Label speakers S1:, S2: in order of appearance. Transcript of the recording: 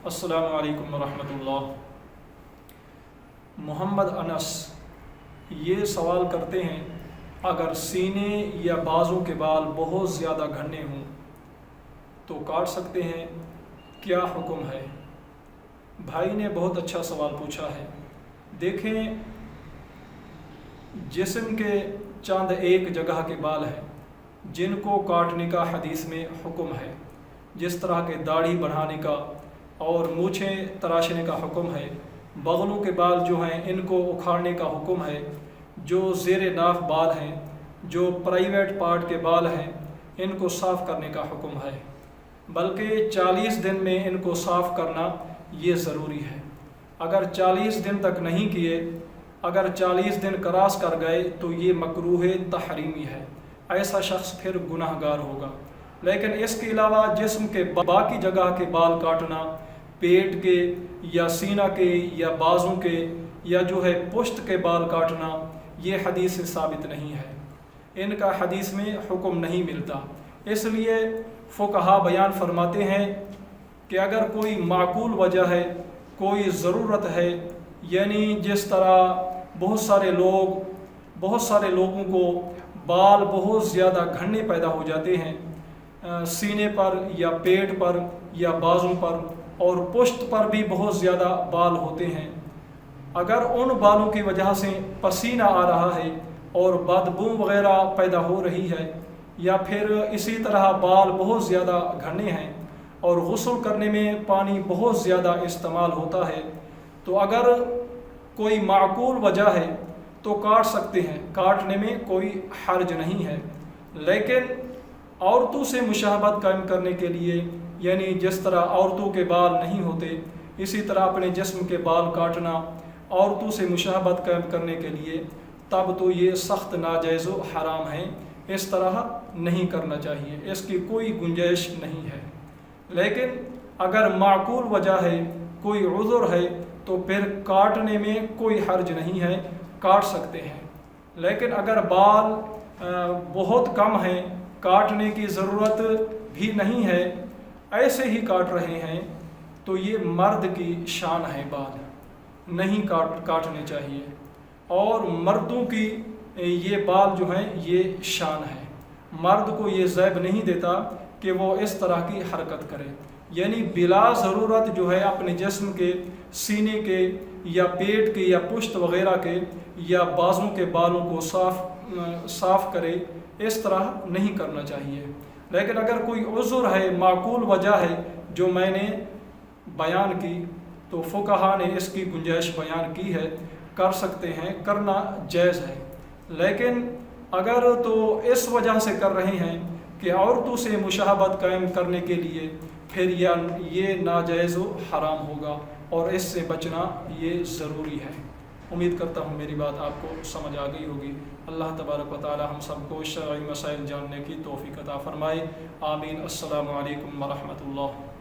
S1: السلام علیکم ورحمۃ اللہ۔ محمد انس یہ سوال کرتے ہیں، اگر سینے یا بازو کے بال بہت زیادہ گھنے ہوں تو کاٹ سکتے ہیں، کیا حکم ہے؟ بھائی نے بہت اچھا سوال پوچھا ہے۔ دیکھیں، جسم کے چند ایک جگہ کے بال ہیں جن کو کاٹنے کا حدیث میں حکم ہے، جس طرح کے داڑھی بڑھانے کا اور مونچھیں تراشنے کا حکم ہے۔ بغلوں کے بال جو ہیں ان کو اکھاڑنے کا حکم ہے۔ جو زیر ناف بال ہیں، جو پرائیویٹ پارٹ کے بال ہیں، ان کو صاف کرنے کا حکم ہے، بلکہ 40 دن میں ان کو صاف کرنا یہ ضروری ہے۔ اگر 40 دن تک نہیں کیے، اگر 40 دن کراس کر گئے تو یہ مکروہ تحریمی ہے، ایسا شخص پھر گناہ گار ہوگا۔ لیکن اس کے علاوہ جسم کے باقی جگہ کے بال کاٹنا، پیٹ کے یا سینہ کے یا بازو کے یا جو ہے پشت کے بال کاٹنا، یہ حدیث سے ثابت نہیں ہے، ان کا حدیث میں حکم نہیں ملتا۔ اس لیے فقہا بیان فرماتے ہیں کہ اگر کوئی معقول وجہ ہے، کوئی ضرورت ہے، یعنی جس طرح بہت سارے لوگوں کو بال بہت زیادہ گھنے پیدا ہو جاتے ہیں، سینے پر یا پیٹ پر یا بازو پر اور پشت پر بھی بہت زیادہ بال ہوتے ہیں، اگر ان بالوں کی وجہ سے پسینہ آ رہا ہے اور بدبو وغیرہ پیدا ہو رہی ہے، یا پھر اسی طرح بال بہت زیادہ گھنے ہیں اور غسل کرنے میں پانی بہت زیادہ استعمال ہوتا ہے، تو اگر کوئی معقول وجہ ہے تو کاٹ سکتے ہیں، کاٹنے میں کوئی حرج نہیں ہے۔ لیکن عورتوں سے مشابہت قائم کرنے کے لیے، یعنی جس طرح عورتوں کے بال نہیں ہوتے اسی طرح اپنے جسم کے بال کاٹنا عورتوں سے مشابہت قائم کرنے کے لیے، تب تو یہ سخت ناجائز و حرام ہے، اس طرح نہیں کرنا چاہیے، اس کی کوئی گنجائش نہیں ہے۔ لیکن اگر معقول وجہ ہے، کوئی عذر ہے، تو پھر کاٹنے میں کوئی حرج نہیں ہے، کاٹ سکتے ہیں۔ لیکن اگر بال بہت کم ہیں، کاٹنے کی ضرورت بھی نہیں ہے، ایسے ہی کاٹ رہے ہیں، تو یہ مرد کی شان ہے، بال نہیں کاٹنے چاہیے، اور مردوں کی یہ بال جو ہیں یہ شان ہے، مرد کو یہ زیب نہیں دیتا کہ وہ اس طرح کی حرکت کرے، یعنی بلا ضرورت جو ہے اپنے جسم کے سینے کے یا پیٹ کے یا پشت وغیرہ کے یا بازو کے بالوں کو صاف کرے، اس طرح نہیں کرنا چاہیے۔ لیکن اگر کوئی عذر ہے، معقول وجہ ہے جو میں نے بیان کی، تو فقہا نے اس کی گنجائش بیان کی ہے، کر سکتے ہیں، کرنا جائز ہے۔ لیکن اگر تو اس وجہ سے کر رہے ہیں کہ عورتوں سے مشابہت قائم کرنے کے لیے، پھر یہ ناجائز و حرام ہوگا، اور اس سے بچنا یہ ضروری ہے۔ امید کرتا ہوں میری بات آپ کو سمجھ آ گئی ہوگی۔ اللہ تبارک و تعالی ہم سب کو شرعی مسائل جاننے کی توفیق عطا فرمائے، آمین۔ السلام علیکم ورحمۃ اللہ۔